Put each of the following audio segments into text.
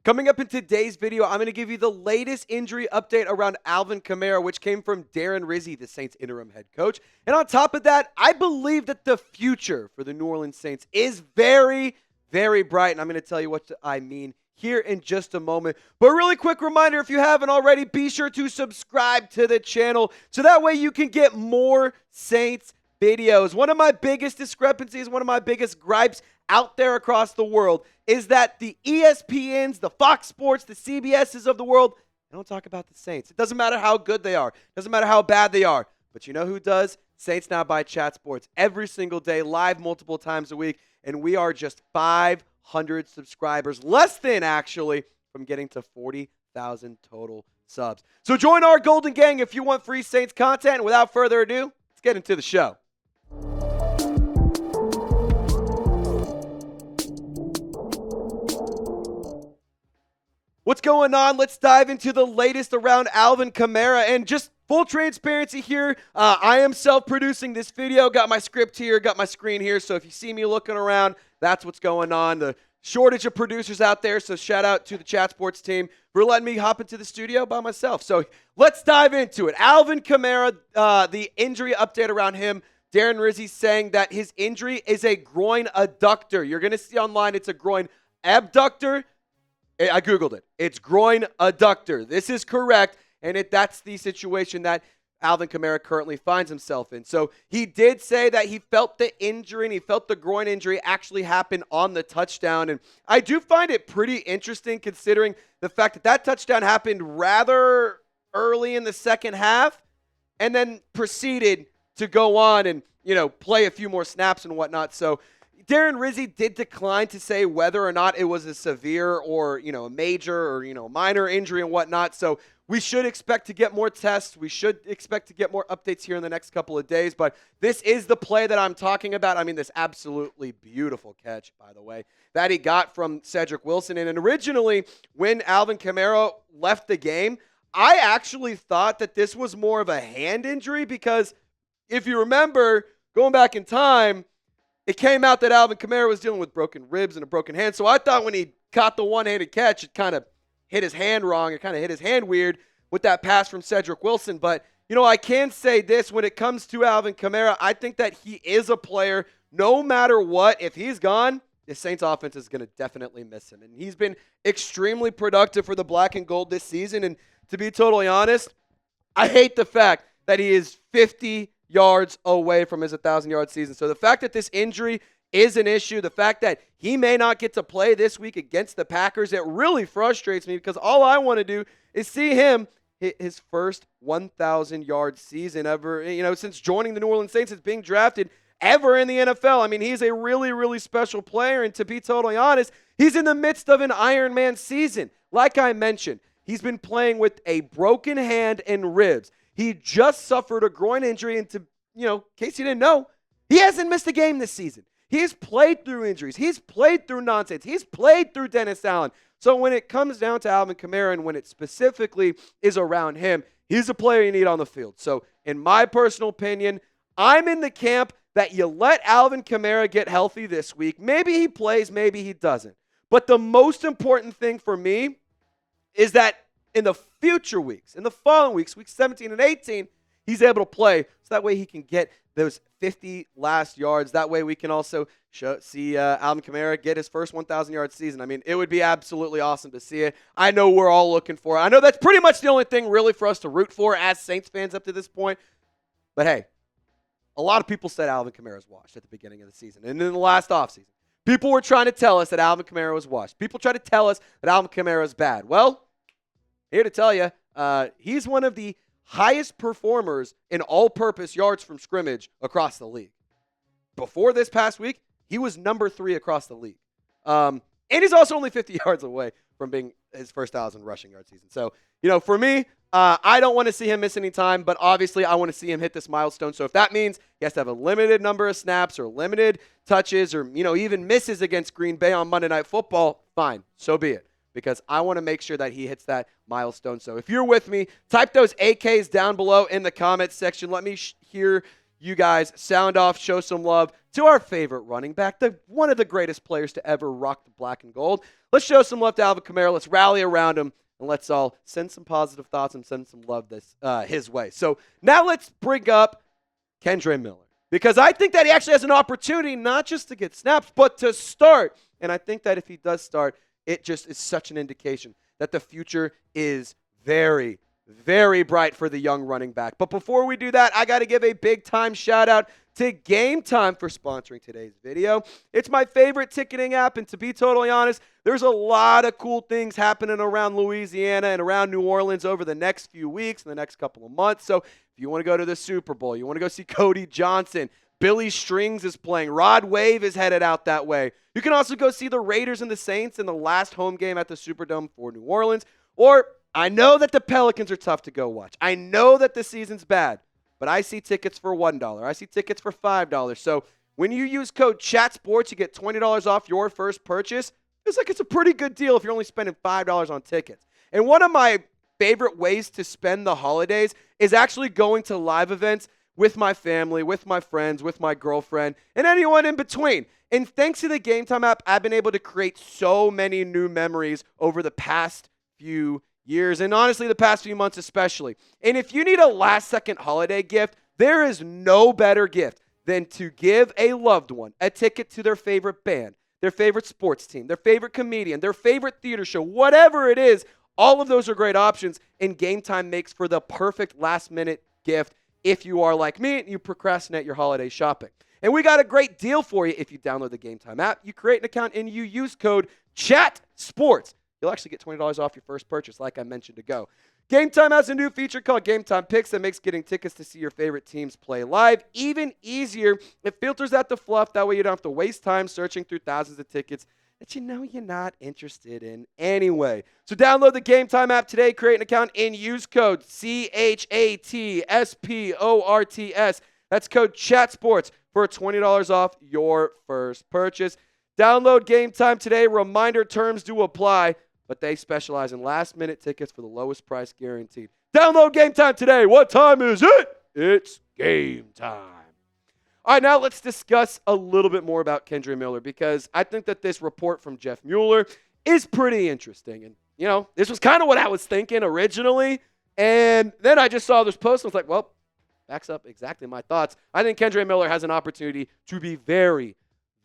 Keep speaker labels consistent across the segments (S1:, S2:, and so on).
S1: Coming up in today's video, I'm going to give you the latest injury update around Alvin Kamara, which came from Darren Rizzi, the Saints interim head coach. And on top of that, I believe that the future for the New Orleans Saints is very, very bright. And I'm going to tell you what I mean here in just a moment. But really quick reminder, if you haven't already, be sure to subscribe to the channel so that way you can get more Saints videos. One of my biggest discrepancies, one of my biggest gripes out there across the world is that the ESPNs, the Fox Sports, the CBSs of the world, they don't talk about the Saints. It doesn't matter how good they are. It doesn't matter how bad they are. But you know who does? Saints Now by Chat Sports every single day, live multiple times a week. And we are just 500 subscribers, less than actually, from getting to 40,000 total subs. So join our Golden Gang if you want free Saints content. And without further ado, let's get into the show. What's going on? Let's dive into the latest around Alvin Kamara. And just full transparency here, I am self-producing this video. Got my script here, got my screen here. So if you see me looking around, that's what's going on. The shortage of producers out there. So shout out to the Chat Sports team for letting me hop into the studio by myself. So let's dive into it. Alvin Kamara, the injury update around him. Darren Rizzi saying that his injury is a groin adductor. You're going to see online it's a groin abductor. I Googled it. It's groin adductor. This is correct, and that's the situation that Alvin Kamara currently finds himself in. So he did say that he felt the injury and he felt the groin injury actually happen on the touchdown. And I do find it pretty interesting considering the fact that that touchdown happened rather early in the second half and then proceeded to go on and, play a few more snaps and whatnot. So Darren Rizzi did decline to say whether or not it was a severe or, a major or, minor injury and whatnot. So we should expect to get more tests. We should expect to get more updates here in the next couple of days. But this is the play that I'm talking about. I mean, this absolutely beautiful catch, by the way, that he got from Cedric Wilson. And originally, when Alvin Kamara left the game, I actually thought that this was more of a hand injury because if you remember, going back in time, it came out that Alvin Kamara was dealing with broken ribs and a broken hand. So I thought when he caught the one-handed catch, it kind of hit his hand wrong. It kind of hit his hand weird with that pass from Cedric Wilson. But, I can say this when it comes to Alvin Kamara. I think that he is a player, no matter what. If he's gone, the Saints offense is going to definitely miss him. And he's been extremely productive for the black and gold this season. And to be totally honest, I hate the fact that he is 50 yards away from his 1,000-yard season. So the fact that this injury is an issue, the fact that he may not get to play this week against the Packers, it really frustrates me because all I want to do is see him hit his first 1,000-yard season ever, since joining the New Orleans Saints, as being drafted ever in the NFL. I mean, he's a really, really special player, and to be totally honest, he's in the midst of an Iron Man season. Like I mentioned, he's been playing with a broken hand and ribs. He just suffered a groin injury, and in case you didn't know, he hasn't missed a game this season. He's played through injuries. He's played through nonsense. He's played through Dennis Allen. So when it comes down to Alvin Kamara and when it specifically is around him, he's a player you need on the field. So in my personal opinion, I'm in the camp that you let Alvin Kamara get healthy this week. Maybe he plays, maybe he doesn't. But the most important thing for me is that in the future weeks, in the following weeks, weeks 17 and 18, he's able to play. So that way he can get those 50 last yards. That way we can also see Alvin Kamara get his first 1,000-yard season. I mean, it would be absolutely awesome to see it. I know we're all looking for it. I know that's pretty much the only thing really for us to root for as Saints fans up to this point. But hey, a lot of people said Alvin Kamara's washed at the beginning of the season and in the last offseason. People were trying to tell us that Alvin Kamara was washed. People tried to tell us that Alvin Kamara is bad. Well, here to tell you, he's one of the highest performers in all-purpose yards from scrimmage across the league. Before this past week, he was number 3 across the league. And he's also only 50 yards away from being his first 1,000 rushing yard season. So, for me, I don't want to see him miss any time, but obviously I want to see him hit this milestone. So if that means he has to have a limited number of snaps or limited touches or, even misses against Green Bay on Monday Night Football, fine, so be it. Because I want to make sure that he hits that milestone. So if you're with me, type those AKs down below in the comments section. Let me hear you guys sound off, show some love. to our favorite running back, one of the greatest players to ever rock the black and gold. Let's show some love to Alvin Kamara. Let's rally around him, and let's all send some positive thoughts and send some love his way. So now let's bring up Kendre Miller, because I think that he actually has an opportunity not just to get snaps, but to start. And I think that if he does start, it just is such an indication that the future is very, very bright for the young running back. But before we do that, I got to give a big-time shout-out to Game Time for sponsoring today's video. It's my favorite ticketing app, and to be totally honest, there's a lot of cool things happening around Louisiana and around New Orleans over the next few weeks and the next couple of months. So if you want to go to the Super Bowl, you want to go see Cody Johnson, Billy Strings is playing, Rod Wave is headed out that way. You can also go see the Raiders and the Saints in the last home game at the Superdome for New Orleans. Or I know that the Pelicans are tough to go watch. I know that the season's bad. But I see tickets for $1. I see tickets for $5. So when you use code CHATSPORTS, you get $20 off your first purchase. It's like it's a pretty good deal if you're only spending $5 on tickets. And one of my favorite ways to spend the holidays is actually going to live events with my family, with my friends, with my girlfriend, and anyone in between. And thanks to the Game Time app, I've been able to create so many new memories over the past few years, and honestly, the past few months especially. And if you need a last-second holiday gift, there is no better gift than to give a loved one a ticket to their favorite band, their favorite sports team, their favorite comedian, their favorite theater show, whatever it is. All of those are great options, and Game Time makes for the perfect last-minute gift if you are like me and you procrastinate your holiday shopping. And we got a great deal for you if you download the Game Time app. You create an account and you use code CHATSPORTS. You'll actually get $20 off your first purchase, like I mentioned ago. Game Time has a new feature called Game Time Picks that makes getting tickets to see your favorite teams play live even easier. It filters out the fluff. That way you don't have to waste time searching through thousands of tickets that you know you're not interested in anyway. So download the Game Time app today, create an account, and use code CHATSPORTS. That's code CHATSPORTS for $20 off your first purchase. Download Game Time today. Reminder, terms do apply, but they specialize in last-minute tickets for the lowest price guaranteed. Download Game Time today. What time is it? It's game time. All right, now let's discuss a little bit more about Kendre Miller, because I think that this report from Jeff Mueller is pretty interesting. And, you know, this was kind of what I was thinking originally, and then I just saw this post and was like, well, backs up exactly my thoughts. I think Kendre Miller has an opportunity to be very,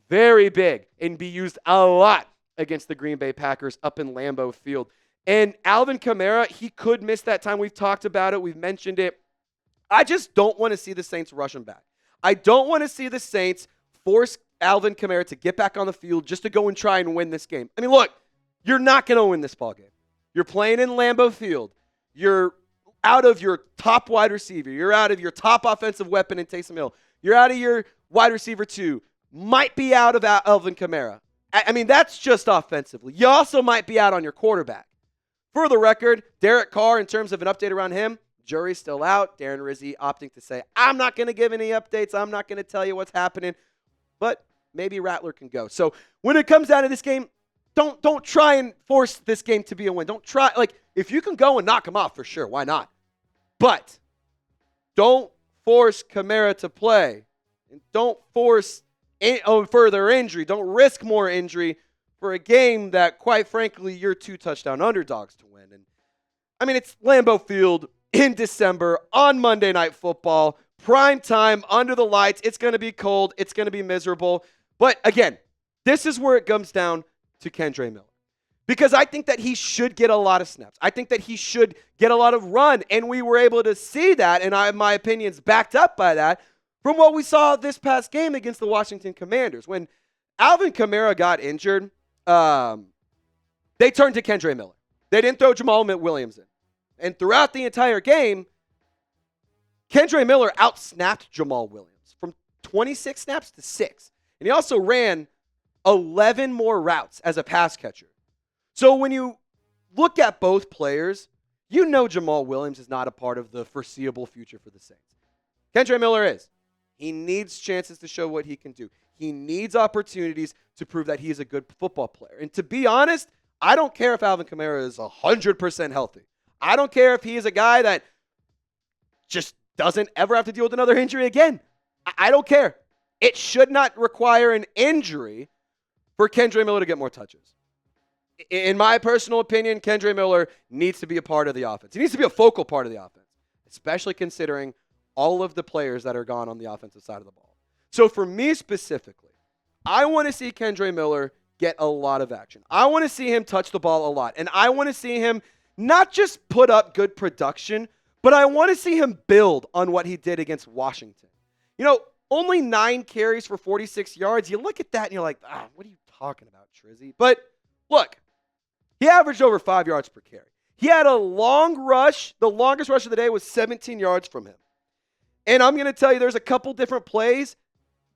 S1: very big and be used a lot against the Green Bay Packers up in Lambeau Field. And Alvin Kamara, he could miss that time. We've talked about it. We've mentioned it. I just don't want to see the Saints rush him back. I don't want to see the Saints force Alvin Kamara to get back on the field just to go and try and win this game. I mean, look, you're not going to win this ball game. You're playing in Lambeau Field. You're out of your top wide receiver. You're out of your top offensive weapon in Taysom Hill. You're out of your wide receiver 2. Might be out of Alvin Kamara. I mean, that's just offensively. You also might be out on your quarterback. For the record, Derek Carr, in terms of an update around him, jury's still out. Darren Rizzi opting to say, I'm not going to give any updates. I'm not going to tell you what's happening. But maybe Rattler can go. So when it comes down to this game, don't try and force this game to be a win. Don't try. Like, if you can go and knock him off, for sure, why not? But don't force Kamara to play. And don't force further injury. Don't risk more injury for a game that, quite frankly, you're 2 touchdown underdogs to win. And I mean, it's Lambeau Field in December on Monday Night Football, prime time, under the lights. It's going to be cold. It's going to be miserable. But again, this is where it comes down to Kendre Miller, because I think that he should get a lot of snaps. I think that he should get a lot of run, and we were able to see that, and my opinion's backed up by that, from what we saw this past game against the Washington Commanders. When Alvin Kamara got injured, they turned to Kendre Miller. They didn't throw Jamal Williams in. And throughout the entire game, Kendre Miller outsnapped Jamal Williams from 26 snaps to 6. And he also ran 11 more routes as a pass catcher. So when you look at both players, you know Jamal Williams is not a part of the foreseeable future for the Saints. Kendre Miller is. He needs chances to show what he can do. He needs opportunities to prove that he is a good football player. And to be honest, I don't care if Alvin Kamara is 100% healthy. I don't care if he is a guy that just doesn't ever have to deal with another injury again. I don't care. it should not require an injury for Kendre Miller to get more touches. In my personal opinion, Kendre Miller needs to be a part of the offense. He needs to be a focal part of the offense, especially considering all of the players that are gone on the offensive side of the ball. So for me specifically, I want to see Kendre Miller get a lot of action. I want to see him touch the ball a lot. And I want to see him not just put up good production, but I want to see him build on what he did against Washington. You know, only 9 carries for 46 yards. You look at that and you're like, what are you talking about, Trizzy? But look, he averaged over 5 yards per carry. He had a long rush. The longest rush of the day was 17 yards from him. And I'm going to tell you, there's a couple different plays.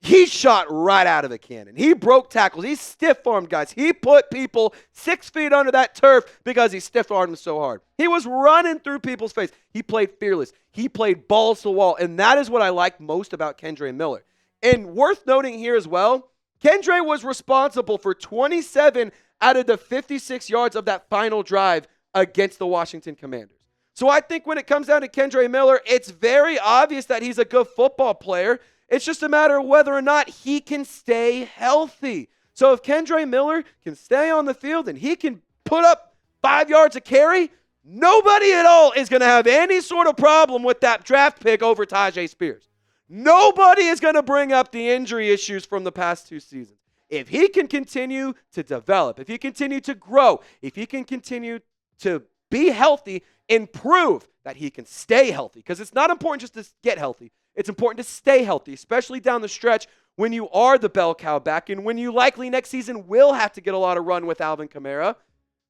S1: He shot right out of a cannon. He broke tackles. He stiff-armed guys. He put people 6 feet under that turf because he stiff-armed them so hard. He was running through people's face. He played fearless. He played balls to the wall. And that is what I like most about Kendre Miller. And worth noting here as well, Kendre was responsible for 27 out of the 56 yards of that final drive against the Washington Commanders. So I think when it comes down to Kendre Miller, it's very obvious that he's a good football player. It's just a matter of whether or not he can stay healthy. So if Kendre Miller can stay on the field and he can put up 5 yards a carry, nobody at all is going to have any sort of problem with that draft pick over Tyjae Spears. Nobody is going to bring up the injury issues from the past 2 seasons. If he can continue to develop, if he continue to grow, if he can continue to be healthy and prove that he can stay healthy, because it's not important just to get healthy. It's important to stay healthy, especially down the stretch when you are the bell cow back and when you likely next season will have to get a lot of run with Alvin Kamara.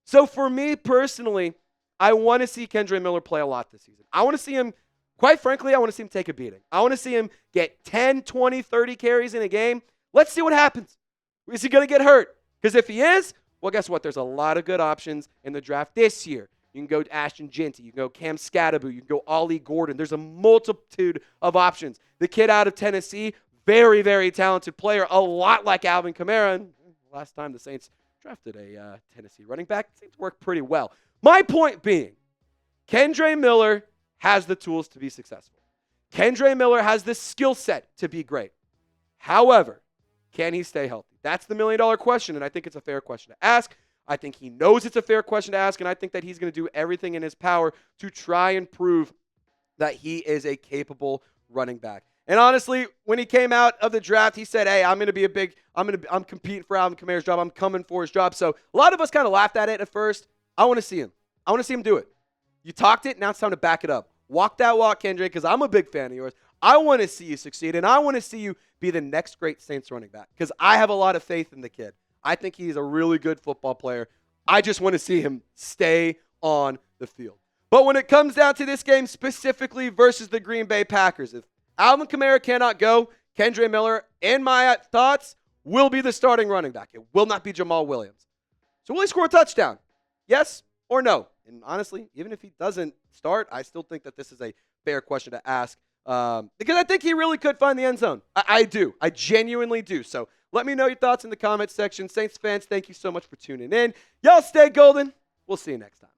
S1: So for me personally, I want to see Kendre Miller play a lot this season. I want to see him, quite frankly, I want to see him take a beating. I want to see him get 10, 20, 30 carries in a game. Let's see what happens. Is he going to get hurt? Because if he is, well, guess what? There's a lot of good options in the draft this year. You can go Ashton Jeanty. You can go Cam Scadaboo. You can go Ollie Gordon. There's a multitude of options. The kid out of Tennessee, very, very talented player, a lot like Alvin Kamara. And last time the Saints drafted a Tennessee running back, it seems to work pretty well. My point being, Kendre Miller has the tools to be successful. Kendre Miller has the skill set to be great. However, can he stay healthy? That's the million-dollar question, and I think it's a fair question to ask. I think he knows it's a fair question to ask, and I think that he's going to do everything in his power to try and prove that he is a capable running back. And honestly, when he came out of the draft, he said, hey, I'm competing for Alvin Kamara's job. I'm coming for his job. So a lot of us kind of laughed at it at first. I want to see him. I want to see him do it. You talked it. Now it's time to back it up. Walk that walk, Kendre, because I'm a big fan of yours. I want to see you succeed, and I want to see you be the next great Saints running back because I have a lot of faith in the kid. I think he's a really good football player. I just want to see him stay on the field. But when it comes down to this game specifically versus the Green Bay Packers, if Alvin Kamara cannot go, Kendre Miller, in my thoughts, will be the starting running back. It will not be Jamal Williams. So will he score a touchdown? Yes or no? And honestly, even if he doesn't start, I still think that this is a fair question to ask because I think he really could find the end zone. I do. I genuinely do. So let me know your thoughts in the comments section. Saints fans, thank you so much for tuning in. Y'all stay golden. We'll see you next time.